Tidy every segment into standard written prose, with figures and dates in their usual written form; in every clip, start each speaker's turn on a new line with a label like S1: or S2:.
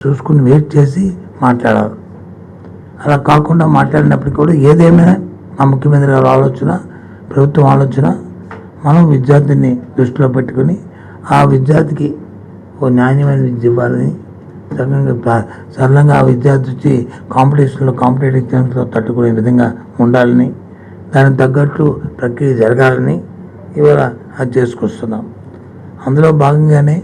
S1: చూసుకుని వెయిట్ చేసి మాట్లాడాలి. అలా కాకుండా మాట్లాడినప్పటికీ కూడా ఏదేమైనా మా ముఖ్యమంత్రి గారి ఆలోచన, ప్రభుత్వం ఆలోచన, మనం విద్యార్థిని దృష్టిలో పెట్టుకుని ఆ విద్యార్థికి ఓ నాణ్యమైన విద్య ఇవ్వాలని, సరళంగా ఆ విద్యార్థి వచ్చి కాంపిటేటివ్ ఎగ్జామ్స్లో తట్టుకునే విధంగా ఉండాలని, దానికి తగ్గట్టు ప్రక్రియ జరగాలని ఇవాళ అది చేసుకొస్తున్నాం. అందులో భాగంగానే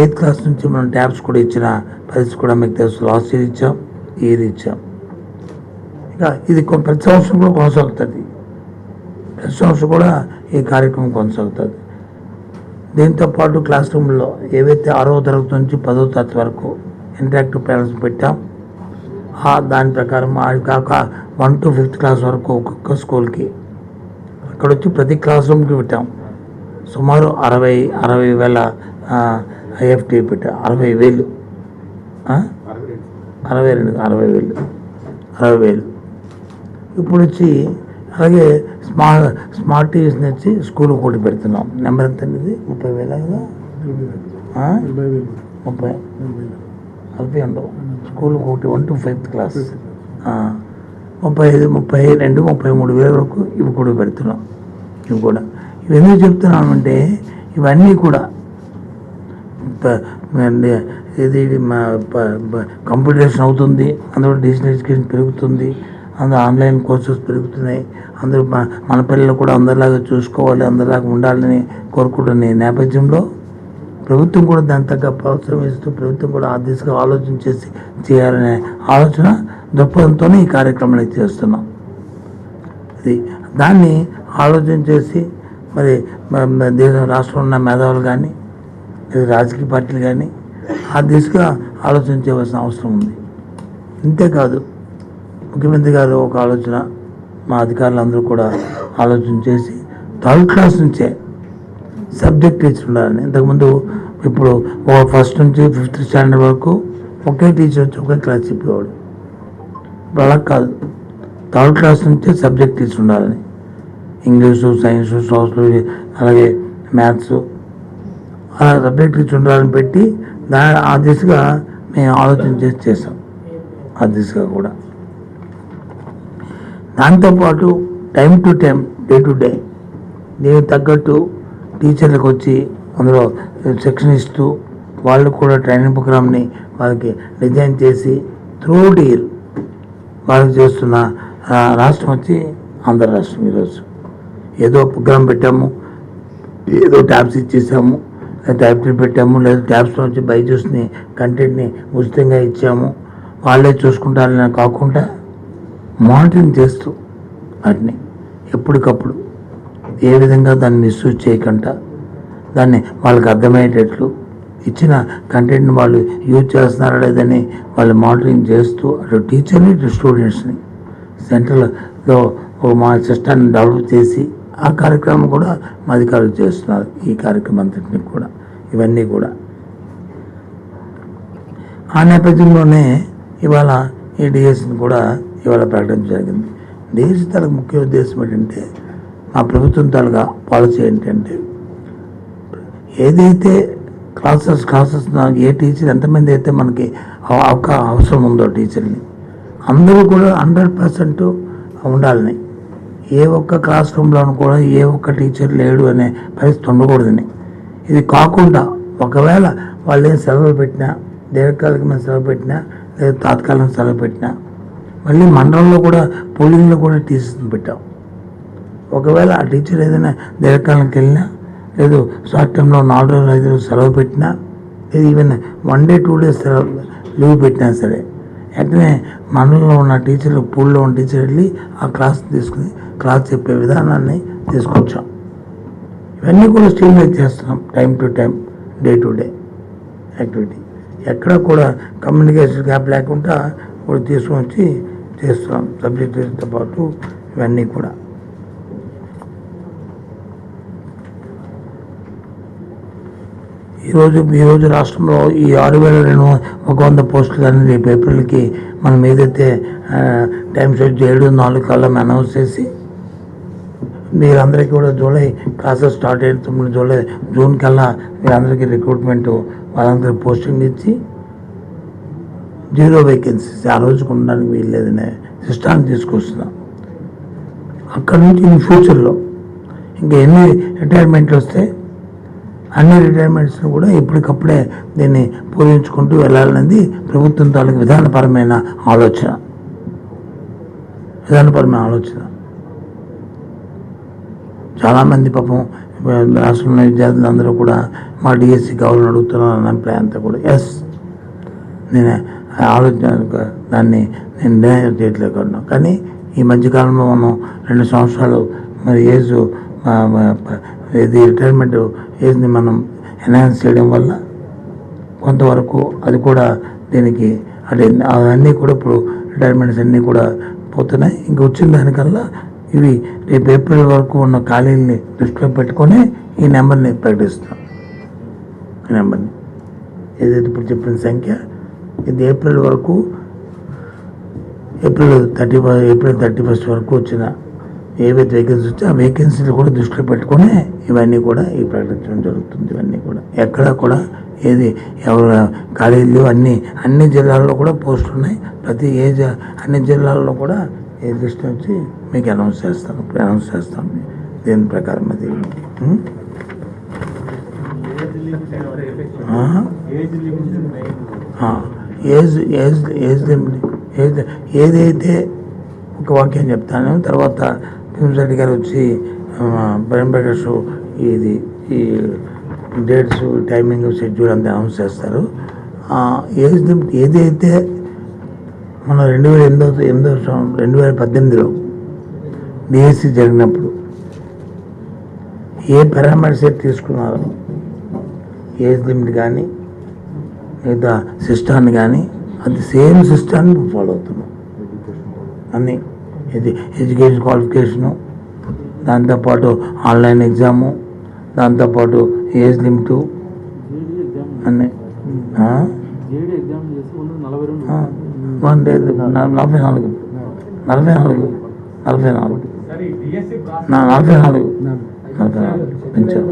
S1: 8th క్లాస్ నుంచి మనం ట్యాబ్స్ కూడా ఇచ్చిన పరిస్థితి కూడా మీకు తెలుసు. లాస్ట్ ఇయర్ ఇచ్చాం, ఈ ఇయర్ ఇచ్చాం. ఇక ఇది ప్రతి సంవత్సరం కూడా కొనసాగుతుంది. ప్రతి సంవత్సరం కూడా ఈ కార్యక్రమం కొనసాగుతుంది. దీంతో పాటు క్లాస్ రూమ్లో ఏవైతే 6వ తరగతి నుంచి 10వ తరగతి వరకు ఇంటరాక్టివ్ ప్యానల్స్ పెట్టాం, దాని ప్రకారం అది కాక 1 to 5th క్లాస్ వరకు ఒక్కొక్క స్కూల్కి అక్కడ వచ్చి ప్రతి క్లాస్ రూమ్కి పెట్టాం. సుమారు 60,000 ఐఎఫ్టీ పెట్టాం. 60,000 ఇప్పుడు వచ్చి అలాగే స్మార్ట్ టీవీస్ నుంచి స్కూల్ ఒకటి పెడుతున్నాం. నెంబర్ ఎంత అనేది 30,000 కదా, 40 ఉండవు. స్కూల్ ఒకటి 1 to 5th క్లాస్ 35, 32, 33,000 వరకు ఇవి కూడా పెడుతున్నాం. ఇవి ఎందుకు చెప్తున్నామంటే ఇవన్నీ కూడా ఇది కంప్యూటరేషన్ అవుతుంది, అందులో డిజిటల్ ఎడ్యుకేషన్ పెరుగుతుంది, అందులో ఆన్లైన్ కోర్సెస్ పెరుగుతున్నాయి. అందరూ మన పిల్లలు కూడా అందరిలాగా చూసుకోవాలి, అందరిలాగా ఉండాలని కోరుకుంటున్న నేపథ్యంలో ప్రభుత్వం కూడా దాని తగ్గ ప్రోత్సాహం ఇస్తూ ప్రభుత్వం కూడా ఆ దిశగా ఆలోచన చేసి చేయాలనే ఆలోచన దృక్పథంతోనే ఈ కార్యక్రమాన్ని చేస్తున్నాం. దాన్ని ఆలోచన చేసి మరి రాష్ట్రంలో ఉన్న మేధావులు కానీ రాజకీయ పార్టీలు కానీ ఆ దిశగా ఆలోచన చేయవలసిన అవసరం ఉంది. ఇంతేకాదు ముఖ్యమంత్రి గారు ఒక ఆలోచన, మా అధికారులు అందరూ కూడా ఆలోచన చేసి 3rd క్లాస్ నుంచే సబ్జెక్ట్ టీచర్ ఉండాలని. ఇంతకుముందు ఇప్పుడు 1st నుంచి 5th స్టాండర్డ్ వరకు ఒకే టీచర్ వచ్చి ఒకే క్లాస్ చెప్పేవాడు. ఇప్పుడు అలా కాదు, 3rd క్లాస్ నుంచే సబ్జెక్ట్ టీచర్ ఉండాలని. ఇంగ్లీషు, సైన్సు, సోషల్, అలాగే మ్యాథ్స్ అలా సబ్జెక్ట్ టీచర్ ఉండాలని పెట్టి ఆ దిశగా మేము ఆలోచన చేసి చేసాం. ఆ దిశగా కూడా దాంతోపాటు time to time, day to day దీనికి తగ్గట్టు టీచర్లకు వచ్చి అందులో శిక్షణ ఇస్తూ వాళ్ళు కూడా ట్రైనింగ్ ప్రోగ్రామ్ని వాళ్ళకి డిజైన్ చేసి త్రూఅవుట్ ఇయర్ వాళ్ళకి చేస్తున్న రాష్ట్రం వచ్చి ఆంధ్ర రాష్ట్రం. ఈరోజు ఏదో ప్రోగ్రామ్ పెట్టాము, ఏదో ట్యాబ్స్ ఇచ్చేసాము, టైప్లు పెట్టాము, లేదా ట్యాబ్స్లో వచ్చి బైజూస్ని కంటెంట్ని ఉచితంగా ఇచ్చాము, వాళ్ళే చూసుకుంటారని కాకుండా మానిటరింగ్ చేస్తూ వాటిని ఎప్పటికప్పుడు ఏ విధంగా దాన్ని మిస్యూజ్ చేయకుండా దాన్ని వాళ్ళకి అర్థమయ్యేటట్లు ఇచ్చిన కంటెంట్ని వాళ్ళు యూజ్ చేస్తున్నారా లేదని వాళ్ళు మానిటరింగ్ చేస్తూ అటు టీచర్ని ఇటు స్టూడెంట్స్ని సెంట్రల్లో మా సిస్టాన్ని డెవలప్ చేసి ఆ కార్యక్రమం కూడా మా అధికారులు చేస్తున్నారు. ఈ కార్యక్రమం అంతటిని కూడా ఇవన్నీ కూడా ఆ నేపథ్యంలోనే ఇవాళ ఈ డిఎస్ని కూడా ఇవాళ ప్రకటించడం జరిగింది. డిఎస్ తాలూకు ముఖ్య ఉద్దేశం ఏంటంటే, మా ప్రభుత్వం తాలూకా పాలసీ ఏంటంటే, ఏదైతే క్లాసెస్ ఏ టీచర్ ఎంతమంది అయితే మనకి అవసరం ఉందో టీచర్ని అందరూ కూడా 100% ఉండాలని, ఏ ఒక్క క్లాస్ రూమ్లోనూ కూడా ఏ ఒక్క టీచర్ లేడు అనే పరిస్థితి ఉండకూడదని. ఇది కాకుండా ఒకవేళ వాళ్ళు ఏం సెలవులు పెట్టినా, దీర్ఘకాలికమైన సెలవు పెట్టినా లేదా తాత్కాలిక సెలవు పెట్టినా మళ్ళీ మండలంలో కూడా పోలింగ్లో కూడా టీచర్స్ని పెట్టాం. ఒకవేళ ఆ టీచర్ ఏదైనా దీర్ఘకాలంకి వెళ్ళినా లేదు షార్ట్ టైంలో 4 రోజులు 5 రోజులు సెలవు పెట్టినా లేదు ఈవెన్ 1 day 2 days లీవ్ పెట్టినా సరే వెంటనే మండలంలో ఉన్న టీచర్లు పూల్లో ఉన్న టీచర్ వెళ్ళి ఆ క్లాస్ తీసుకుని క్లాస్ చెప్పే విధానాన్ని తీసుకొచ్చాం. ఇవన్నీ కూడా స్ట్రీమ్లైన్ చేస్తున్నాం. Time to time, day to day activity ఎక్కడ కూడా కమ్యూనికేషన్ గ్యాప్ లేకుండా కూడా తీసుకొని వచ్చి చేస్తున్నాం. సబ్జెక్టులతో పాటు ఇవన్నీ కూడా ఈరోజు రాష్ట్రంలో ఈ 6,100 పోస్టులు కానీ రేపు ఏప్రిల్కి మనం ఏదైతే టైం షెడ్ 7-4 కల్లా అనౌన్స్ చేసి మీరందరికీ కూడా జూలై క్లాసెస్ స్టార్ట్ అయిన 9 జూన్ కల్లా మీరందరికీ రిక్రూట్మెంట్ వాళ్ళందరికీ పోస్టింగ్ ఇచ్చి జీరో వేకెన్సీస్ ఆ రోజుకు ఉండడానికి వీల్లేదనే సిస్టాన్ని తీసుకొస్తున్నాం. అక్కడ నుంచి ఇన్ ఫ్యూచర్లో ఇంకా ఎన్ని రిటైర్మెంట్లు వస్తే అన్ని రిటైర్మెంట్స్ని కూడా ఎప్పటికప్పుడే దీన్ని పూరించుకుంటూ వెళ్ళాలనేది ప్రభుత్వం తాలూకు విధానపరమైన ఆలోచన. చాలామంది పాపం రాష్ట్రంలో విద్యార్థులందరూ కూడా మా డిఎస్సి కావాలని అడుగుతున్నాను అన్న అభిప్రాయం అంతా కూడా నేను ఆలోచన దాన్ని నేను నిర్ణయం చేయట్లేకున్నాను. కానీ ఈ మధ్యకాలంలో మనం 2 సంవత్సరాలు మరి ఏజ్ ఇది రిటైర్మెంట్ ఏజ్ని మనం ఎన్హాన్స్ చేయడం వల్ల కొంతవరకు అది కూడా దీనికి అంటే అవన్నీ కూడా ఇప్పుడు రిటైర్మెంట్స్ అన్నీ కూడా పోతున్నాయి. ఇంకా వచ్చిన దానికల్లా ఇవి రేపు ఏప్రిల్ వరకు ఉన్న ఖాళీల్ని దృష్టిలో పెట్టుకొని ఈ నెంబర్ని ప్రకటిస్తాం. ఈ నెంబర్ని ఏదైతే ఇప్పుడు చెప్పిన సంఖ్య ఇది ఏప్రిల్ వరకు ఏప్రిల్ 31 వరకు వచ్చిన ఏవైతే వేకెన్సీ వచ్చో ఆ వేకెన్సీలు కూడా దృష్టిలో పెట్టుకొని ఇవన్నీ కూడా ఈ ప్రకటించడం జరుగుతుంది. ఇవన్నీ కూడా ఎక్కడ కూడా ఏది ఎవరు ఖాళీలు అన్ని జిల్లాల్లో కూడా పోస్టులు ఉన్నాయి. ప్రతి అన్ని జిల్లాల్లో కూడా ఏ లిస్ట్ వచ్చి మీకు అనౌన్స్ చేస్తాం దీని ప్రకారం అది ఏదైతే ఒక వాక్యం చెప్తాను. తర్వాత భీమరెడ్డి గారు వచ్చి ప్రేమ్ ప్రకాష్ ఇది ఈ డేట్స్ టైమింగ్ షెడ్యూల్ అంతా అనౌన్స్ చేస్తారు. ఏజ్ లిమిట్ ఏదైతే మన 2018లో డిఎస్సి జరిగినప్పుడు ఏ పారామీటర్స్ అయితే తీసుకున్నారో ఏజ్ లిమిట్ కానీ మిగతా సిస్టాన్ని కానీ అది సేమ్ సిస్టాన్ని ఫాలో అవుతున్నాం. అన్నీ ఇది ఎడ్యుకేషన్ క్వాలిఫికేషను, దాంతోపాటు ఆన్లైన్ ఎగ్జాము, దాంతోపాటు ఏజ్ లిమిటు అన్నీ 44 పెంచారు.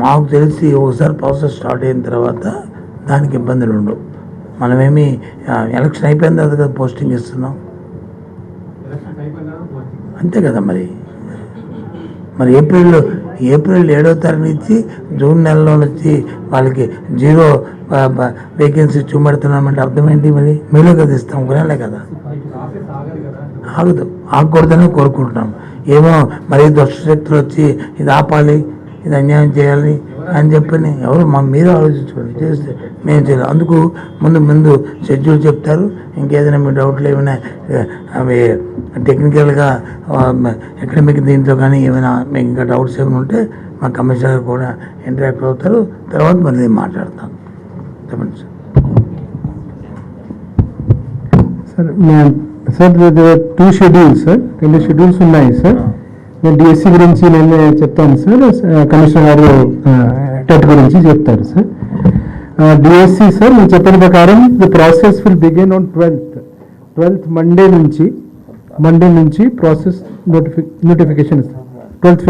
S1: మాకు తెలిసి ఒకసారి ప్రాసెస్ స్టార్ట్ అయిన తర్వాత దానికి ఇబ్బందులు ఉండవు. మనమేమి ఎలక్షన్ అయిపోయిన తర్వాత కదా పోస్టింగ్ ఇస్తున్నాం, అంతే కదా. మరి ఏప్రిల్ 7వ తారీఖు నుంచి జూన్ నెలలో వచ్చి వాళ్ళకి 0 వేకెన్సీ చూపెడుతున్నామంటే అర్థం ఏంటి? మరి మేలో కదా ఇస్తాం, కొనాలే కదా. ఆగకూడదని కోరుకుంటున్నాం. ఏమో మరి దుష్టశక్తులు వచ్చి ఇది ఆపాలి, ఇది అన్యాయం చేయాలి అని చెప్పని ఎవరు మీరు ఆలోచించుకోండి. చేస్తే మేము చేయాలి. అందుకు ముందు షెడ్యూల్ చెప్తారు. ఇంకేదైనా మీ డౌట్లు ఏమైనా అవి టెక్నికల్గా ఎకడమిక్ దీంట్లో కానీ ఏమైనా మీకు ఇంకా డౌట్స్ ఏమైనా ఉంటే మా కమిషనర్ కూడా ఇంటరాక్ట్ అవుతారు. తర్వాత మళ్ళీ మాట్లాడతాను. చెప్పండి
S2: సార్. 2 షెడ్యూల్స్ సార్, 2 షెడ్యూల్స్ ఉన్నాయి సార్. నేను డిఎస్సి గురించి నేను చెప్తాను సార్, కమిషనర్ గారు టెట్ గురించి చెప్తారు సార్. డిఎస్సి సార్ నేను చెప్పిన ప్రకారం the process will begin on 12th Monday నుంచి process notification 12th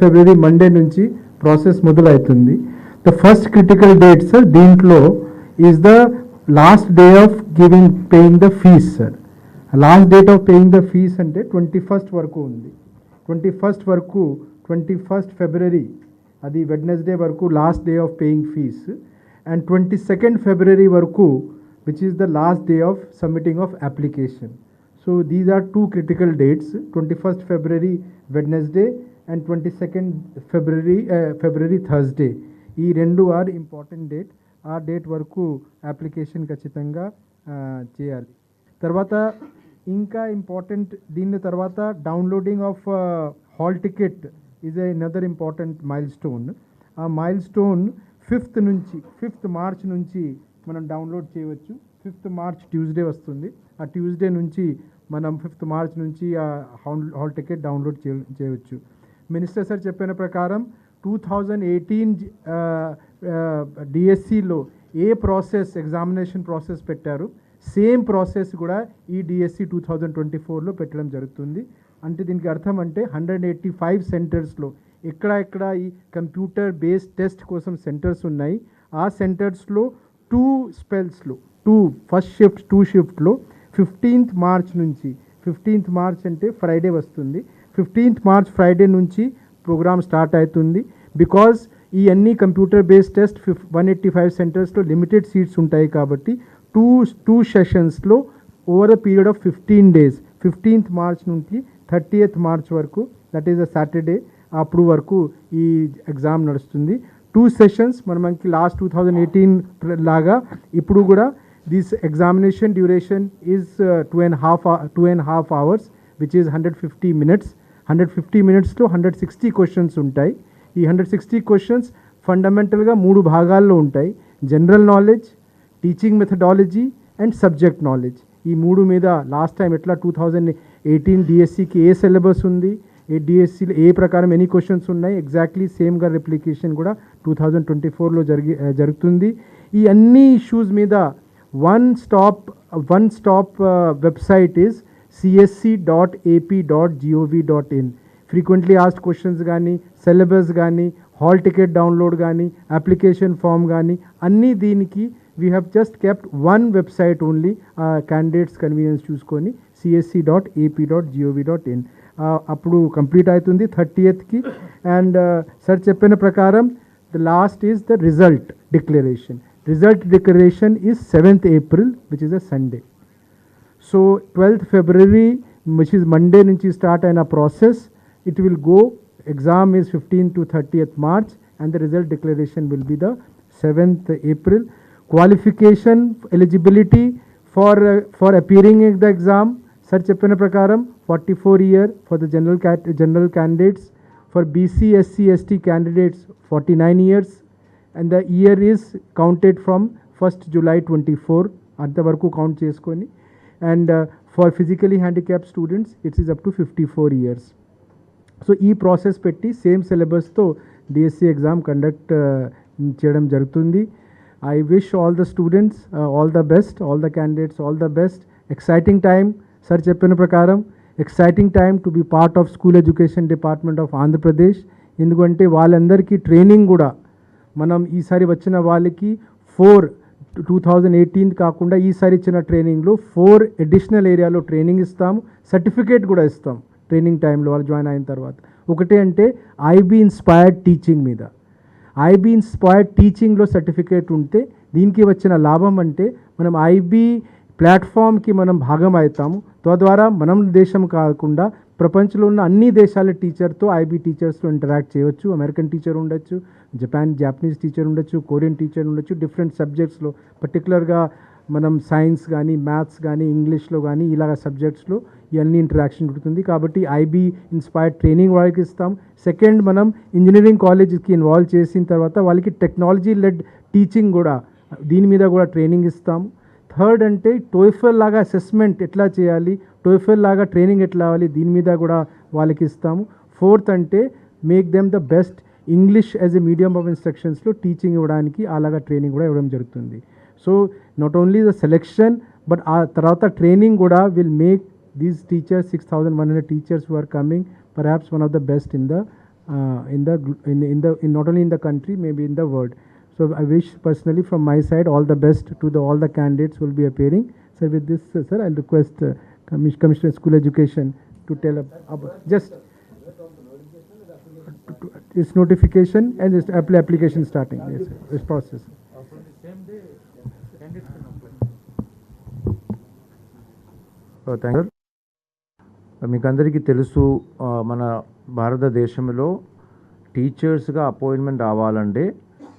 S2: February Monday నుంచి ప్రాసెస్ మొదలవుతుంది. The first critical date sir దీంట్లో is the last day of paying the fees sir. Last date of paying the fees అంటే 21st వరకు ఉంది. 21st February అది Wednesday వరకు last day of paying fees, and 22nd February వరకు which is the last day of submitting of application. So these are 2 critical dates, 21st February Wednesday and 22nd February Thursday. ఈ 2 are important date. ఆ date వరకు application ఖచ్చితంగా చేయాలి. తర్వాత ఇంకా important దీని తర్వాత downloading of hall ticket is another important mile stone. ఆ మైల్ స్టోన్ 5th మార్చ్ నుంచి మనం డౌన్లోడ్ చేయవచ్చు. 5th మార్చ్ ట్యూస్డే వస్తుంది. ఆ ట్యూస్డే నుంచి మనం 5th మార్చ్ నుంచి ఆ హాల్ టికెట్ డౌన్లోడ్ చేయవచ్చు. మినిస్టర్ సార్ చెప్పిన ప్రకారం 2018 డిఎస్సిలో ఏ ఎగ్జామినేషన్ ప్రాసెస్ పెట్టారు సేమ్ ప్రాసెస్ కూడా ఈ డిఎస్సి 2024లో పెట్టడం జరుగుతుంది. అంటే దీనికి అర్థం అంటే 185 సెంటర్స్లో ఎక్కడ ఈ కంప్యూటర్ బేస్డ్ టెస్ట్ కోసం సెంటర్స్ ఉన్నాయి. ఆ సెంటర్స్లో 2 స్పెల్స్లో ఫస్ట్ షిఫ్ట్లో 15th మార్చ్ నుంచి 15th మార్చ్ అంటే ఫ్రైడే వస్తుంది. 15th మార్చ్ ఫ్రైడే నుంచి ప్రోగ్రామ్ స్టార్ట్ అవుతుంది. బికాజ్ ఈ అన్ని కంప్యూటర్ బేస్డ్ టెస్ట్ 185 సెంటర్స్లో లిమిటెడ్ సీట్స్ ఉంటాయి కాబట్టి టూ సెషన్స్లో over the period of 15 days 15th March నుంచి 30th మార్చ్ వరకు, దట్ ఈస్ అ సాటర్డే, అప్పుడు వరకు ఈ ఎగ్జామ్ నడుస్తుంది. 2 sessions మనకి లాస్ట్ 2018 లాగా ఇప్పుడు కూడా this examination duration is 2.5 hours which is 150 minutes. 150 minutesలో 160 questions ఉంటాయి. ఈ 160 క్వశ్చన్స్ ఫండమెంటల్గా 3 భాగాల్లో ఉంటాయి. General knowledge, teaching methodology and subject knowledge. ఈ 3 మీద లాస్ట్ టైం ఎట్లా 2018 డిఎస్సికి ఏ సిలబస్ ఉంది, ఏ డిఎస్సిలో ఏ ప్రకారం ఎన్ని క్వశ్చన్స్ ఉన్నాయి, ఎగ్జాక్ట్లీ సేమ్గా రెప్లికేషన్ కూడా 2024లో జరుగుతుంది. ఈ అన్ని ఇష్యూస్ మీద one stop website is csc.ap.gov.in. Frequently asked questions కానీ, సిలబస్ కానీ, హాల్ టికెట్ డౌన్లోడ్ కానీ, అప్లికేషన్ ఫామ్ కానీ అన్నీ దీనికి we have just kept one website only, candidates convenience చూసుకొని csc.ap.gov.in. అప్పుడు కంప్లీట్ అవుతుంది 30th. అండ్ సార్ చెప్పిన ప్రకారం the last is the result declaration. Result declaration is 7th April which is a Sunday. So 12th February which is Monday నుంచి start అయిన process, it will go, exam is 15th to 30th March and the result declaration will be the 7th April. Qualification eligibility for appearing in the exam, sir cheppina prakaram 44 year for the general candidates, for BC SC ST candidates 49 years, and the year is counted from 1st July 24 anta varaku count cheskoni, and for physically handicapped students it is up to 54 years. So ఈ process పెట్టి same సిలబస్తో DSC exam conduct చేయడం జరుగుతుంది. I wish all the students all the best, all the candidates all the best. Exciting time, sir చెప్పిన ప్రకారం exciting time to be part of school education department of Andhra Pradesh. ఎందుకంటే వాళ్ళందరికీ training కూడా మనం ఈసారి వచ్చిన వాళ్ళకి 2018 కాకుండా ఈసారి ఇచ్చిన ట్రైనింగ్లో 4 అడిషనల్ ఏరియాలో ట్రైనింగ్ ఇస్తాము, సర్టిఫికేట్ కూడా ఇస్తాం ట్రైనింగ్ టైంలో వాళ్ళు జాయిన్ అయిన తర్వాత. ఒకటి అంటే ఐబీ ఇన్స్పైర్డ్ టీచింగ్ మీద, ఐబీ ఇన్స్పైర్డ్ టీచింగ్లో సర్టిఫికేట్ ఉంటే దీనికి వచ్చిన లాభం అంటే మనం ఐబీ ప్లాట్ఫామ్కి మనం భాగం అవుతాము. తద్వారా మనం దేశం కాకుండా ప్రపంచంలో ఉన్న అన్ని దేశాల టీచర్తో ఐబీ టీచర్స్తో ఇంటరాక్ట్ చేయవచ్చు. అమెరికన్ టీచర్ ఉండొచ్చు, జాపనీస్ టీచర్ ఉండొచ్చు, కొరియన్ టీచర్ ఉండొచ్చు. డిఫరెంట్ సబ్జెక్ట్స్లో పర్టికులర్గా మనం సైన్స్ కానీ, మ్యాథ్స్ కానీ, ఇంగ్లీష్లో కానీ ఇలాగ సబ్జెక్ట్స్లో ఇవన్నీ ఇంటరాక్షన్ ఉంటుంది. కాబట్టి ఐబీ ఇన్స్పైర్డ్ ట్రైనింగ్ వాళ్ళకి ఇస్తాం. సెకండ్, మనం ఇంజనీరింగ్ కాలేజ్కి ఇన్వాల్వ్ చేసిన తర్వాత వాళ్ళకి టెక్నాలజీ లెడ్ టీచింగ్ కూడా దీని మీద కూడా ట్రైనింగ్ ఇస్తాము. థర్డ్ అంటే టోయిఫెల్ లాగా అసెస్మెంట్ ఎట్లా చేయాలి, టోయిఫెల్ లాగా ట్రైనింగ్ ఎట్లా అవ్వాలి, దీని మీద కూడా వాళ్ళకి ఇస్తాము. ఫోర్త్ అంటే make them the best English as a medium of ఇన్స్ట్రక్షన్స్లో టీచింగ్ ఇవ్వడానికి అలాగా ట్రైనింగ్ కూడా ఇవ్వడం జరుగుతుంది. So not only the selection but ఆ తర్వాత ట్రైనింగ్ కూడా will make these teachers 6,100 teachers who are coming perhaps one of the best in not only in the country, maybe in the world. So I wish personally from my side all the best to all the candidates who will be appearing. So with this sir, I'll request Commissioner School Education to tell about just its notification and its application starting. Yes sir, this process.
S3: From the same day candidates can apply.
S4: Thank you. మీకు అందరికీ తెలుసు, మన భారతదేశంలో టీచర్స్గా appointment రావాలంటే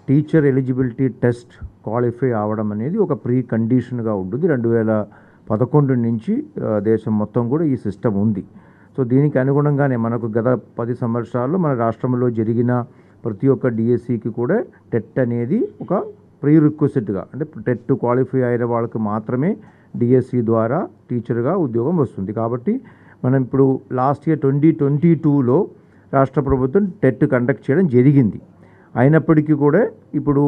S4: teacher eligibility test qualify అవ్వడం అనేది ఒక pre కండిషన్గా ఉంటుంది. 2011 నుంచి దేశం మొత్తం కూడా ఈ సిస్టమ్ ఉంది. సో దీనికి అనుగుణంగానే మనకు గత 10 సంవత్సరాల్లో మన రాష్ట్రంలో జరిగిన ప్రతి ఒక్క డిఎస్సికి కూడా టెట్ అనేది ఒక ప్రీ రిక్వెస్ట్గా, అంటే టెట్ క్వాలిఫై అయిన వాళ్ళకి మాత్రమే డిఎస్సి ద్వారా టీచర్గా ఉద్యోగం వస్తుంది. కాబట్టి మనం ఇప్పుడు లాస్ట్ ఇయర్ 2022లో రాష్ట్ర ప్రభుత్వం టెట్ కండక్ట్ చేయడం జరిగింది. అయినప్పటికీ కూడా ఇప్పుడు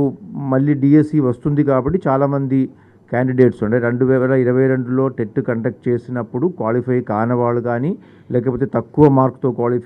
S4: మళ్ళీ డిఎస్సి వస్తుంది కాబట్టి చాలామంది క్యాండిడేట్స్ ఉండే 2022లో టెట్ కండక్ట్ చేసినప్పుడు క్వాలిఫై కాని వాళ్ళు కానీ లేకపోతే తక్కువ మార్క్తో క్వాలిఫై